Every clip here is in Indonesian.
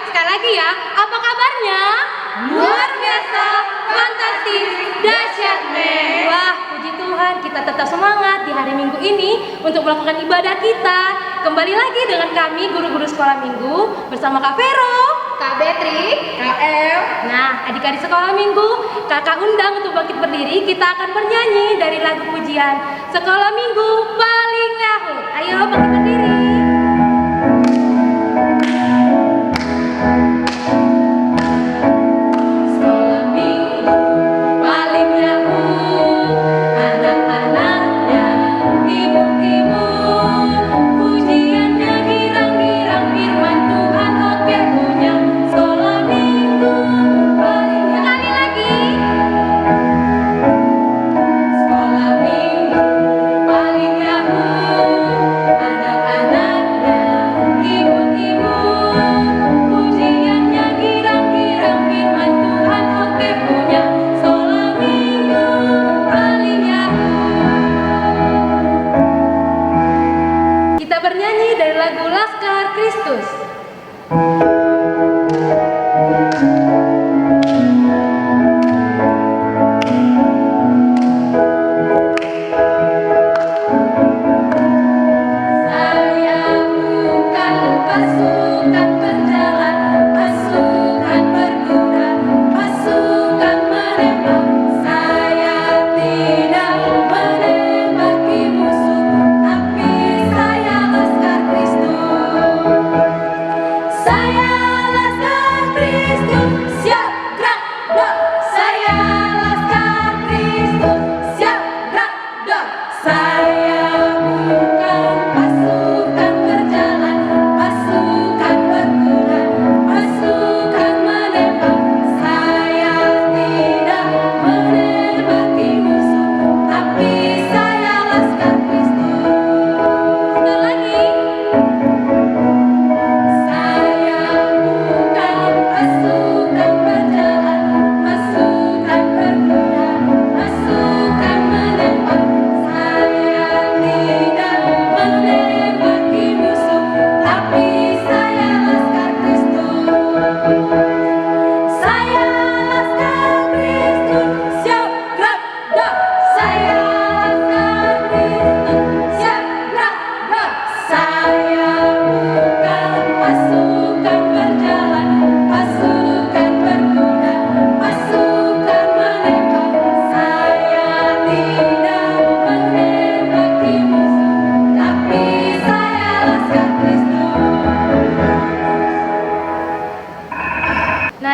sekali lagi ya, apa kabarnya? Luar biasa, fantastis, dahsyat, mewah. Puji Tuhan, kita tetap semangat di hari Minggu ini untuk melakukan ibadah kita. Kembali lagi dengan kami, guru-guru sekolah minggu, bersama Kak Vero, Kak Betri, Kak El. Nah, adik-adik sekolah minggu, kakak undang untuk bangkit berdiri. Kita akan bernyanyi dari lagu pujian Sekolah Minggu Paling Yahut. Ayo bangkit berdiri.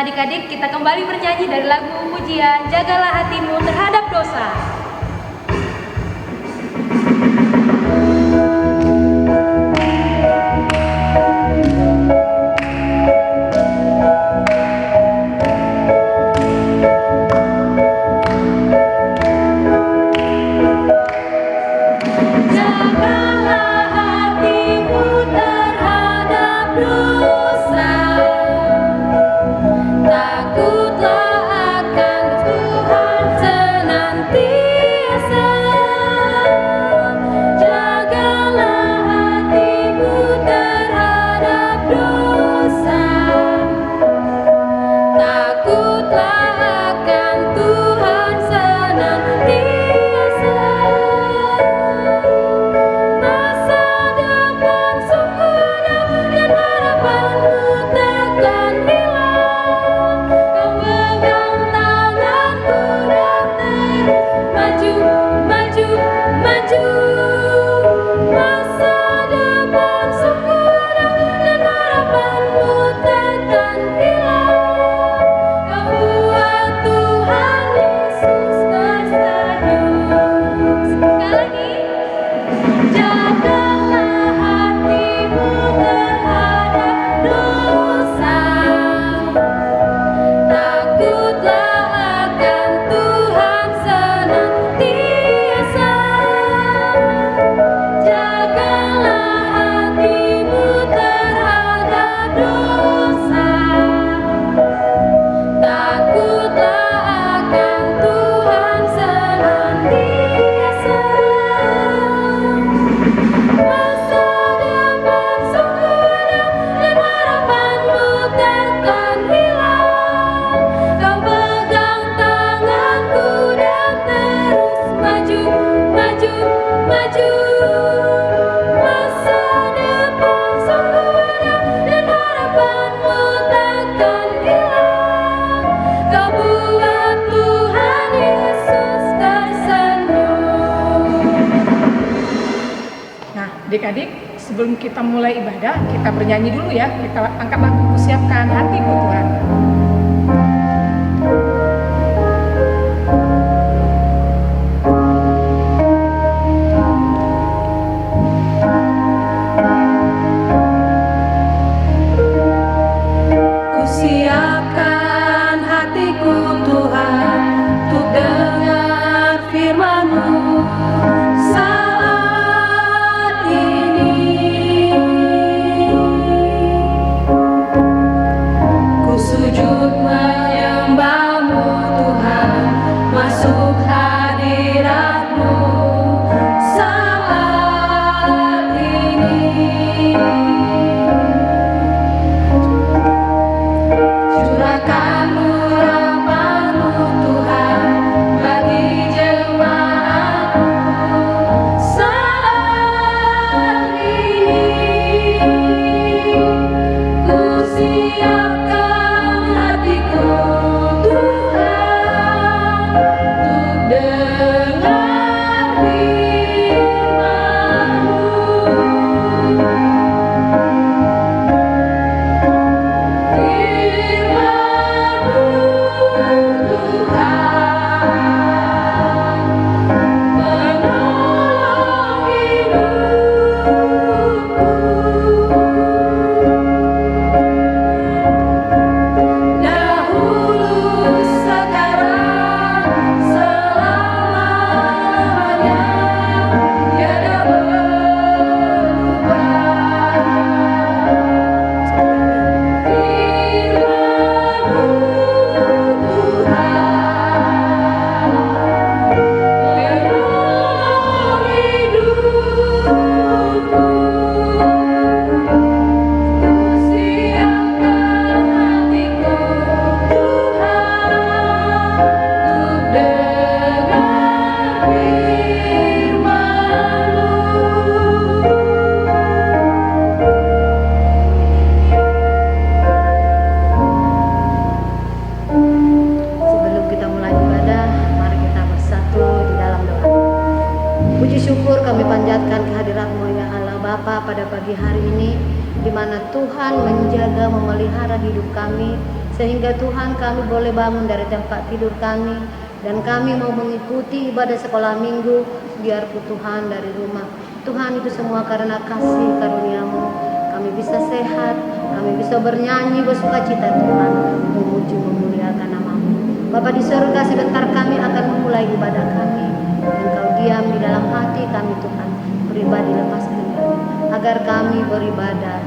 Adik-adik, kita kembali bernyanyi dari lagu pujian Jagalah Hatimu Terhadap Dosa. Adik-adik, sebelum kita mulai ibadah, kita bernyanyi dulu ya. Kita angkat lagu, siapkan hatiku Tuhan. Siapkan hatiku Tuhan untuk dengar firman-Mu saat ini. Ku sujud menyembah-Mu Tuhan, masuk hadirat-Mu saat ini. Curahkan urapan-Mu Tuhan bagi jemaat-Mu saat ini. Ku siapkan hatiku Tuhan untuk dengar firman-Mu. Sebelum kita mulai ibadah, mari kita bersatu di dalam doa. Puji syukur kami panjatkan kehadirat-Mu ya Allah Bapa pada pagi hari ini, di mana Tuhan menjaga memelihara hidup kami, sehingga Tuhan kami boleh bangun dari tempat tidur kami, dan kami mau mengikuti ibadah sekolah minggu, biarpun Tuhan dari rumah. Tuhan, itu semua karena kasih karunia-Mu, kami bisa sehat, kami bisa bernyanyi bersukacita Tuhan, memuji memuliakan nama-Mu. Bapa di surga, sebentar kami akan memulai ibadah kami. Engkau diam di dalam hati kami Tuhan, pribadi lepas kendali, agar kami beribadah.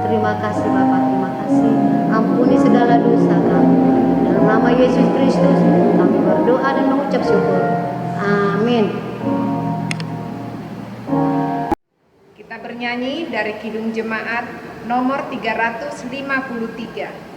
Terima kasih Bapa, terima kasih. Ampuni segala dosa kami. Dalam nama Yesus Kristus kami berdoa dan mengucap syukur. Amin. Kita bernyanyi dari Kidung Jemaat nomor 353.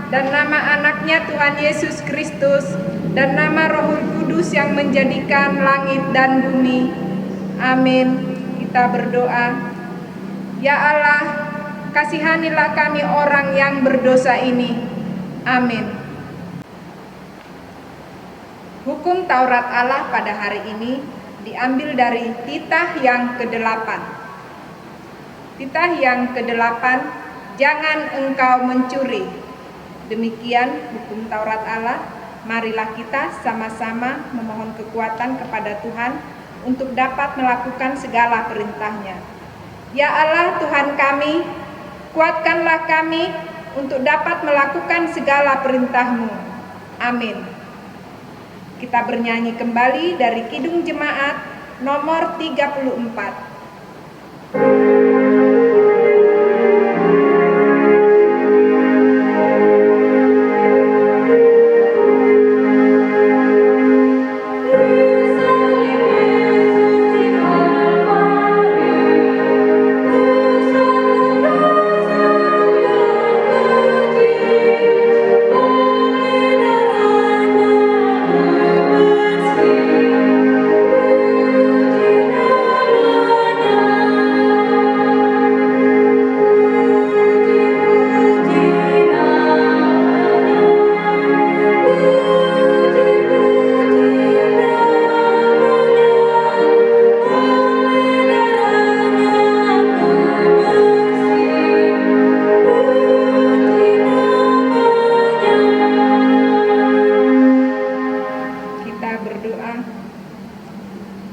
dan nama anaknya Tuhan Yesus Kristus, dan nama Roh Kudus yang menjadikan langit dan bumi. Amin. Kita berdoa. Ya Allah, kasihanilah kami orang yang berdosa ini. Amin. Hukum Taurat Allah pada hari ini diambil dari titah yang ke-8. Titah yang ke-8, jangan engkau mencuri. Demikian hukum Taurat Allah. Marilah kita sama-sama memohon kekuatan kepada Tuhan untuk dapat melakukan segala perintah-Nya. Ya Allah Tuhan kami, kuatkanlah kami untuk dapat melakukan segala perintah-Mu. Amin. Kita bernyanyi kembali dari Kidung Jemaat nomor 34.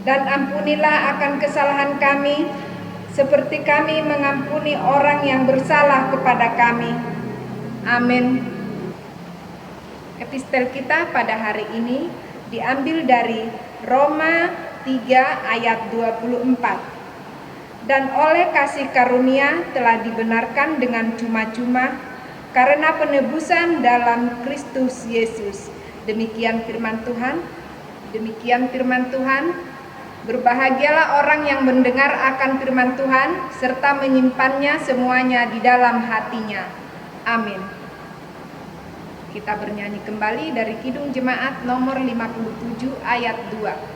Dan ampunilah akan kesalahan kami, seperti kami mengampuni orang yang bersalah kepada kami. Amin. Epistel kita pada hari ini diambil dari Roma 3 ayat 24. Dan oleh kasih karunia telah dibenarkan dengan cuma-cuma karena penebusan dalam Kristus Yesus. Demikian firman Tuhan. Demikian firman Tuhan. Berbahagialah orang yang mendengar akan firman Tuhan serta menyimpannya semuanya di dalam hatinya. Amin. Kita bernyanyi kembali dari Kidung Jemaat nomor 57 ayat 2.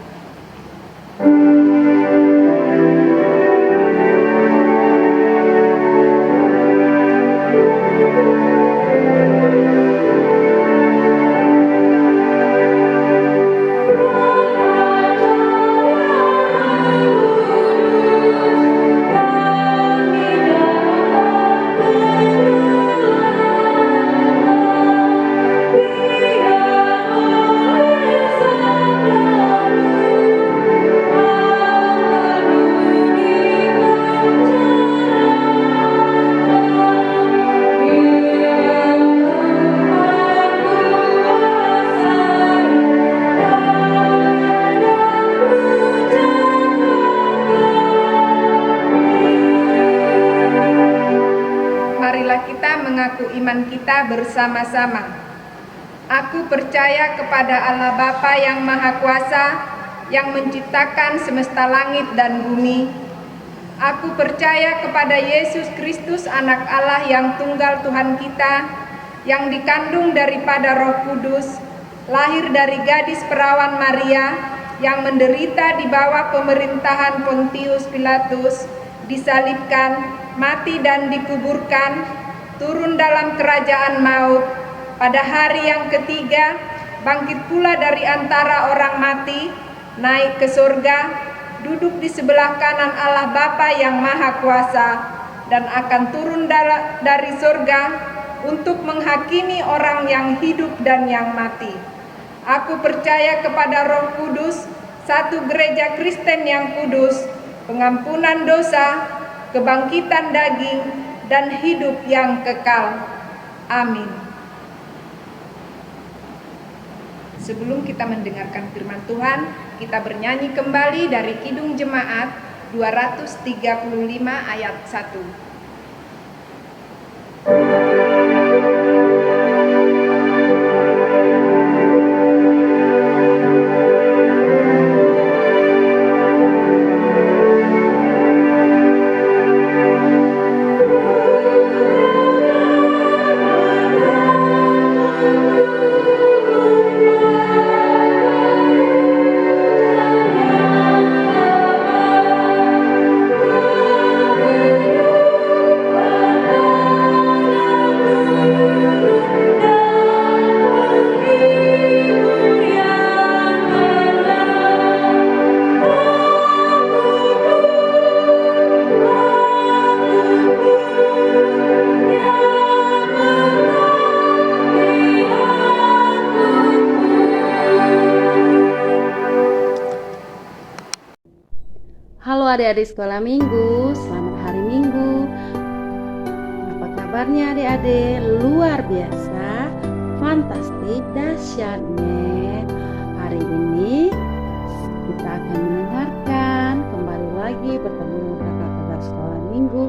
Mengaku iman kita bersama-sama. Aku percaya kepada Allah Bapa yang Maha Kuasa, yang menciptakan semesta langit dan bumi. Aku percaya kepada Yesus Kristus, Anak Allah yang tunggal Tuhan kita, yang dikandung daripada Roh Kudus, lahir dari gadis perawan Maria, yang menderita di bawah pemerintahan Pontius Pilatus, disalibkan, mati dan dikuburkan, turun dalam kerajaan maut, pada hari yang ketiga bangkit pula dari antara orang mati, naik ke surga, duduk di sebelah kanan Allah Bapa yang Maha Kuasa, dan akan turun dari surga untuk menghakimi orang yang hidup dan yang mati. Aku percaya kepada Roh Kudus, satu gereja Kristen yang kudus, pengampunan dosa, kebangkitan daging, dan hidup yang kekal. Amin. Sebelum kita mendengarkan firman Tuhan, kita bernyanyi kembali dari Kidung Jemaat 235 ayat 1. Halo adik-adik sekolah minggu, selamat hari Minggu. Apa kabarnya adik-adik? Luar biasa, fantastik, dahsyatnya. Hari ini kita akan mendengarkan kembali lagi bertemu kakak-kakak sekolah minggu.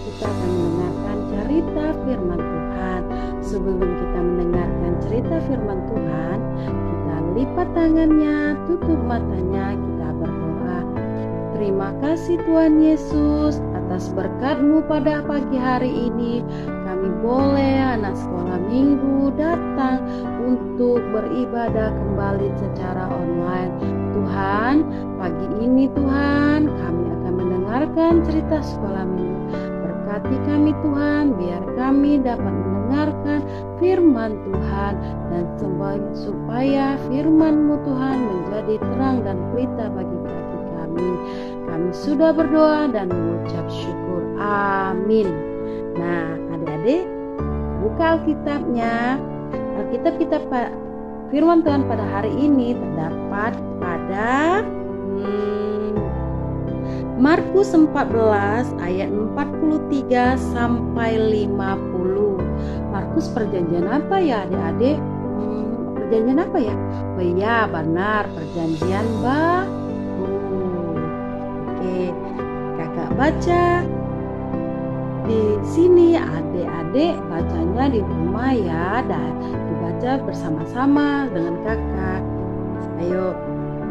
Kita akan mendengarkan cerita firman Tuhan. Sebelum kita mendengarkan cerita firman Tuhan, kita lipat tangannya, tutup matanya, kita berdoa. Terima kasih Tuhan Yesus atas berkat-Mu pada pagi hari ini. Kami boleh anak sekolah minggu datang untuk beribadah kembali secara online. Tuhan, pagi ini Tuhan kami akan mendengarkan cerita sekolah minggu. Berkati kami Tuhan, biar kami dapat mendengarkan firman Tuhan dan supaya firman-Mu Tuhan menjadi terang dan pelita bagi kaki kami. Kami sudah berdoa dan mengucap syukur. Amin. Nah, adik-adik, buka Alkitabnya. Alkitab kita firman Tuhan pada hari ini terdapat pada Markus 14 ayat 43 sampai 50. Markus perjanjian apa ya adik-adik? Perjanjian apa ya? Oh iya, benar, perjanjian baru. Oke, kakak baca di sini, adik-adik bacanya di rumah ya, dan dibaca bersama-sama dengan kakak. Ayo,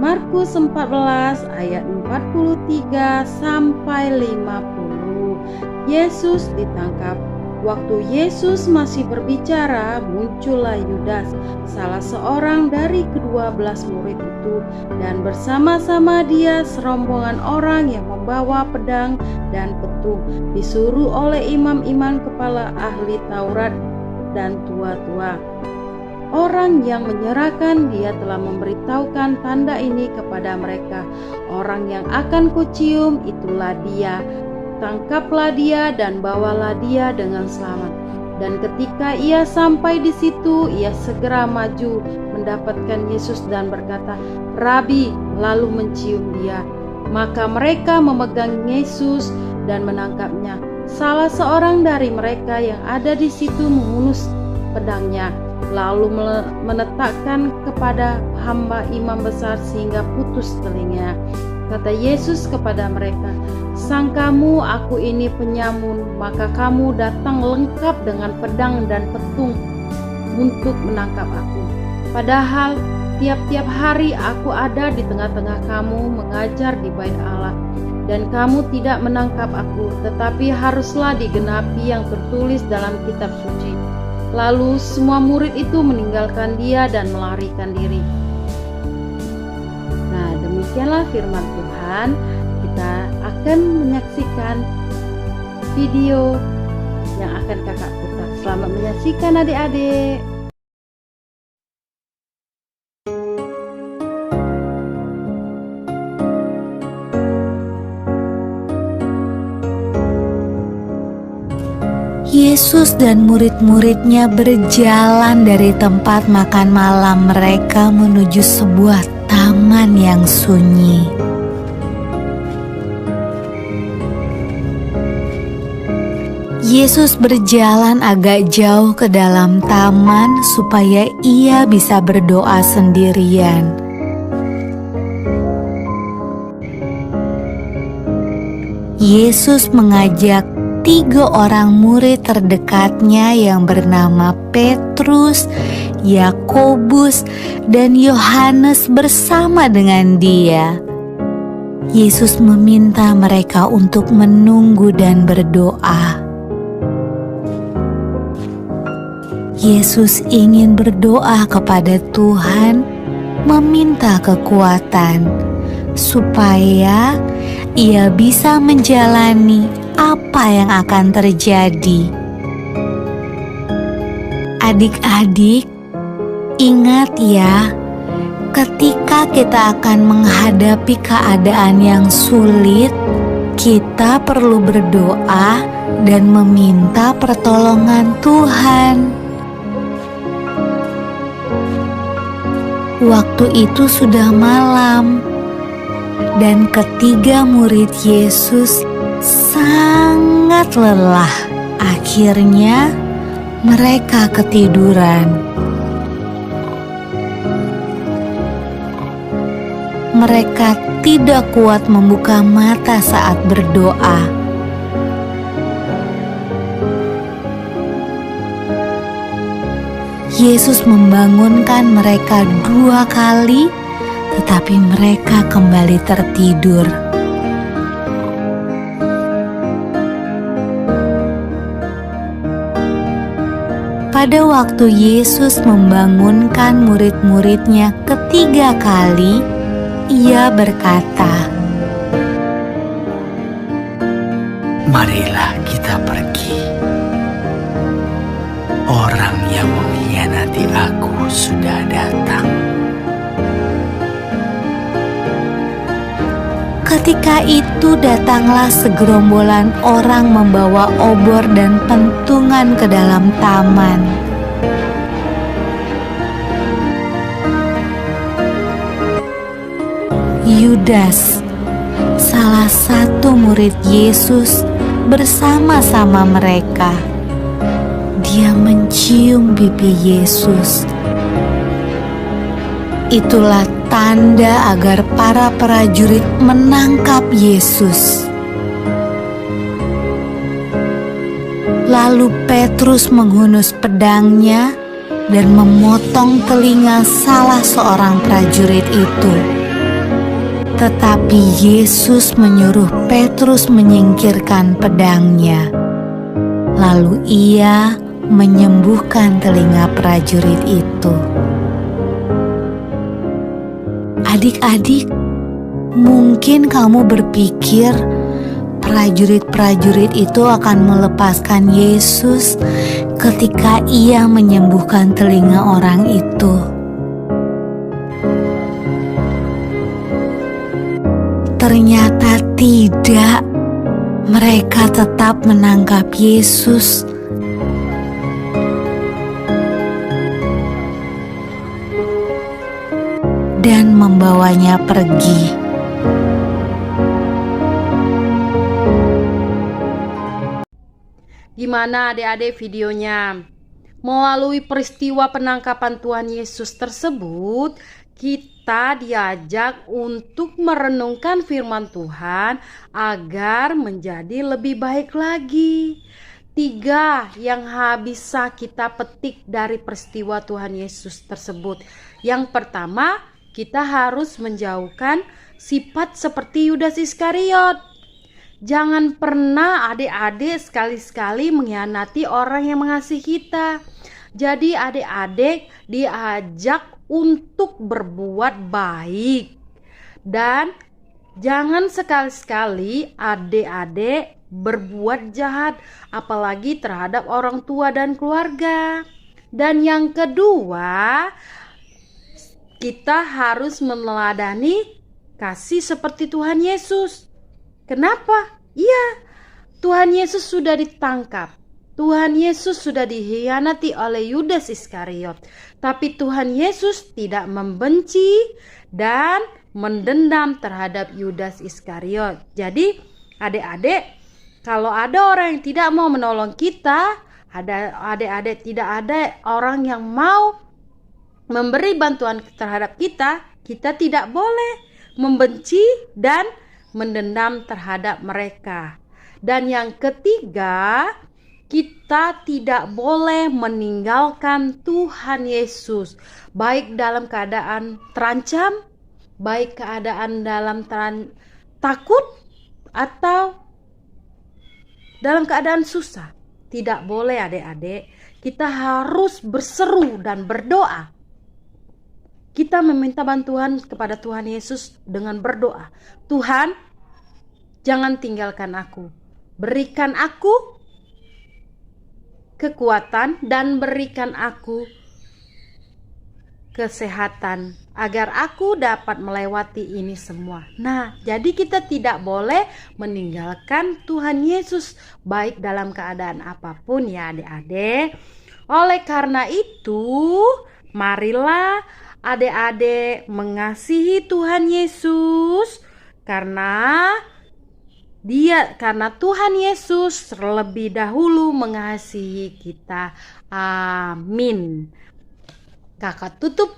Markus 14 ayat 43 sampai 50. Yesus ditangkap. Waktu Yesus masih berbicara, muncullah Yudas, salah seorang dari ke-12 murid itu, dan bersama-sama dia serombongan orang yang membawa pedang dan petung, disuruh oleh imam-imam, kepala ahli Taurat dan tua-tua. Orang yang menyerahkan dia telah memberitahukan tanda ini kepada mereka. Orang yang akan kucium itulah dia. Tangkaplah dia dan bawalah dia dengan selamat. Dan ketika ia sampai di situ, ia segera maju mendapatkan Yesus dan berkata, "Rabi," lalu mencium dia. Maka mereka memegang Yesus dan menangkapnya. Salah seorang dari mereka yang ada di situ menghunus pedangnya, lalu meletakkan kepada hamba imam besar sehingga putus telinga. Kata Yesus kepada mereka, "Sangkamu aku ini penyamun, maka kamu datang lengkap dengan pedang dan petung untuk menangkap aku. Padahal tiap-tiap hari aku ada di tengah-tengah kamu mengajar di bait Allah, dan kamu tidak menangkap aku, tetapi haruslah digenapi yang tertulis dalam kitab suci." Lalu semua murid itu meninggalkan dia dan melarikan diri. Nah, demikianlah firman Tuhan. Kita akan menyaksikan video yang akan kakak putar. Selamat menyaksikan adik-adik. Yesus dan murid-muridnya berjalan dari tempat makan malam mereka menuju sebuah taman yang sunyi. Yesus berjalan agak jauh ke dalam taman supaya ia bisa berdoa sendirian. Yesus mengajak 3 orang murid terdekatnya yang bernama Petrus, Yakobus, dan Yohanes bersama dengan dia. Yesus meminta mereka untuk menunggu dan berdoa. Yesus ingin berdoa kepada Tuhan, meminta kekuatan supaya ia bisa menjalani apa yang akan terjadi. Adik-adik, ingat ya, ketika kita akan menghadapi keadaan yang sulit, kita perlu berdoa dan meminta pertolongan Tuhan. Waktu itu sudah malam, dan ketiga murid Yesus sangat lelah. Akhirnya mereka ketiduran. Mereka tidak kuat membuka mata saat berdoa. Yesus membangunkan mereka 2 kali, tetapi mereka kembali tertidur. Pada waktu Yesus membangunkan murid-muridnya ketiga kali, Ia berkata, "Marilah kita pergi. Orang yang mengkhianati aku sudah datang." Ketika itu datanglah segerombolan orang membawa obor dan pentungan ke dalam taman. Yudas, salah satu murid Yesus, bersama-sama mereka. Dia mencium pipi Yesus. Itulah tanda agar para prajurit menangkap Yesus. Lalu Petrus menghunus pedangnya dan memotong telinga salah seorang prajurit itu. Tetapi Yesus menyuruh Petrus menyingkirkan pedangnya. Lalu Ia menyembuhkan telinga prajurit itu. Adik-adik, mungkin kamu berpikir prajurit-prajurit itu akan melepaskan Yesus ketika Ia menyembuhkan telinga orang itu. Ternyata tidak. Mereka tetap menangkap Yesus. Dan membawanya pergi. Gimana adik-adik videonya? Melalui peristiwa penangkapan Tuhan Yesus tersebut, kita diajak untuk merenungkan firman Tuhan agar menjadi lebih baik lagi. 3 yang bisa kita petik dari peristiwa Tuhan Yesus tersebut. Yang pertama, kita harus menjauhkan sifat seperti Yudas Iskariot. Jangan pernah adik-adik sekali-sekali mengkhianati orang yang mengasihi kita. Jadi adik-adik diajak untuk berbuat baik. Dan jangan sekali-sekali adik-adik berbuat jahat, apalagi terhadap orang tua dan keluarga. Dan yang kedua, kita harus meneladani kasih seperti Tuhan Yesus. Kenapa? Iya, Tuhan Yesus sudah ditangkap. Tuhan Yesus sudah dikhianati oleh Yudas Iskariot. Tapi Tuhan Yesus tidak membenci dan mendendam terhadap Yudas Iskariot. Jadi adik-adik, kalau ada orang yang tidak mau menolong kita, adik-adik tidak ada orang yang mau memberi bantuan terhadap kita, kita tidak boleh membenci dan mendendam terhadap mereka. Dan yang ketiga, kita tidak boleh meninggalkan Tuhan Yesus, baik dalam keadaan terancam, baik keadaan dalam takut, atau dalam keadaan susah. Tidak boleh adik-adik, kita harus berseru dan berdoa. Kita meminta bantuan kepada Tuhan Yesus dengan berdoa. Tuhan, jangan tinggalkan aku. Berikan aku kekuatan dan berikan aku kesehatan agar aku dapat melewati ini semua. Nah, jadi kita tidak boleh meninggalkan Tuhan Yesus baik dalam keadaan apapun ya adik-adik. Oleh karena itu, marilah adik-adik mengasihi Tuhan Yesus karena Tuhan Yesus terlebih dahulu mengasihi kita. Amin. Kakak tutup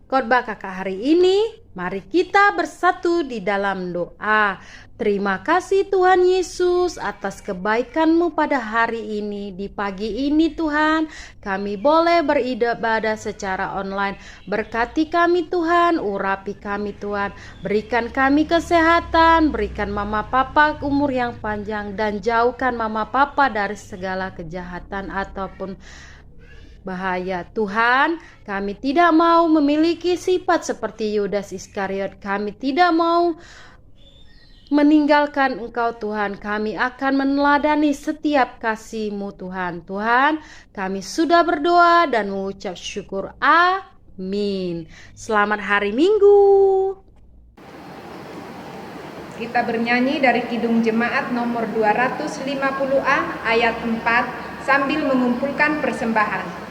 khotbah kakak hari ini. Mari kita bersatu di dalam doa. Terima kasih Tuhan Yesus atas kebaikan-Mu pada hari ini. Di pagi ini Tuhan, kami boleh beribadah secara online. Berkati kami Tuhan, urapi kami Tuhan. Berikan kami kesehatan, berikan mama papa umur yang panjang, dan jauhkan mama papa dari segala kejahatan ataupun bahaya. Tuhan, kami tidak mau memiliki sifat seperti Yudas Iskariot. Kami tidak mau meninggalkan Engkau Tuhan. Kami akan meneladani setiap kasih-Mu Tuhan. Tuhan, kami sudah berdoa dan mengucap syukur. Amin. Selamat hari Minggu. Kita bernyanyi dari Kidung Jemaat nomor 250A ayat 4 sambil mengumpulkan persembahan.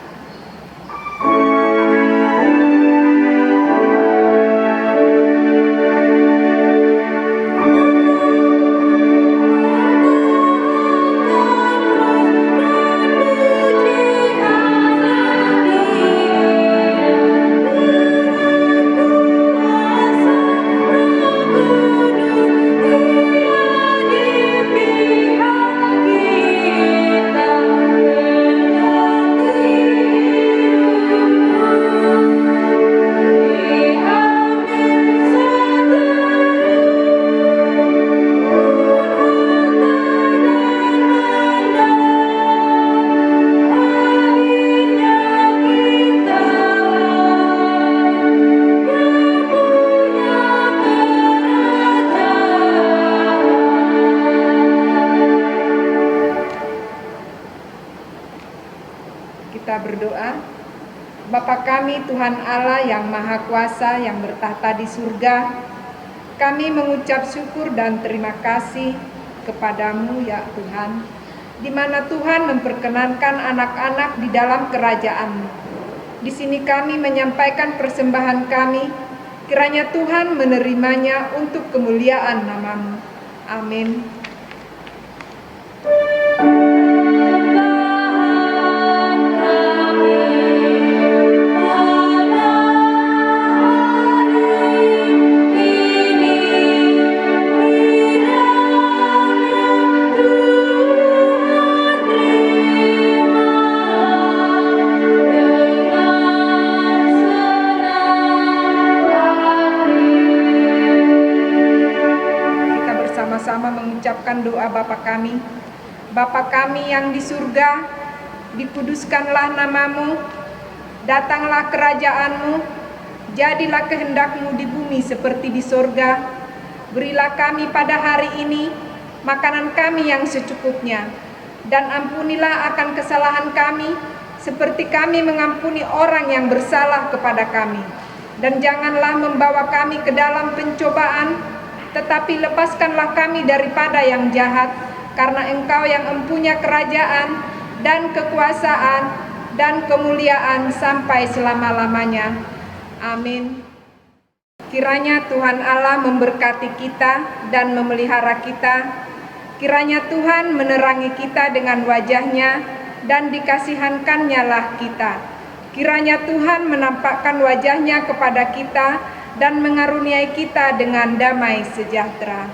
Kita berdoa. Bapa kami Tuhan Allah yang Maha Kuasa yang bertahta di surga, kami mengucap syukur dan terima kasih kepadamu ya Tuhan, di mana Tuhan memperkenankan anak-anak di dalam kerajaan-Mu. Di sini kami menyampaikan persembahan kami, kiranya Tuhan menerimanya untuk kemuliaan nama-Mu. Amin. Sama mengucapkan doa Bapa kami. Bapa kami yang di surga, dikuduskanlah nama-Mu, datanglah kerajaan-Mu, jadilah kehendak-Mu di bumi seperti di surga. Berilah kami pada hari ini makanan kami yang secukupnya, dan ampunilah akan kesalahan kami, seperti kami mengampuni orang yang bersalah kepada kami. Dan janganlah membawa kami ke dalam pencobaan, tetapi lepaskanlah kami daripada yang jahat, karena Engkau yang empunya kerajaan dan kekuasaan dan kemuliaan sampai selama-lamanya. Amin. Kiranya Tuhan Allah memberkati kita dan memelihara kita. Kiranya Tuhan menerangi kita dengan wajah-Nya dan dikasihankan-Nya lah kita. Kiranya Tuhan menampakkan wajah-Nya kepada kita dan mengaruniai kita dengan damai sejahtera.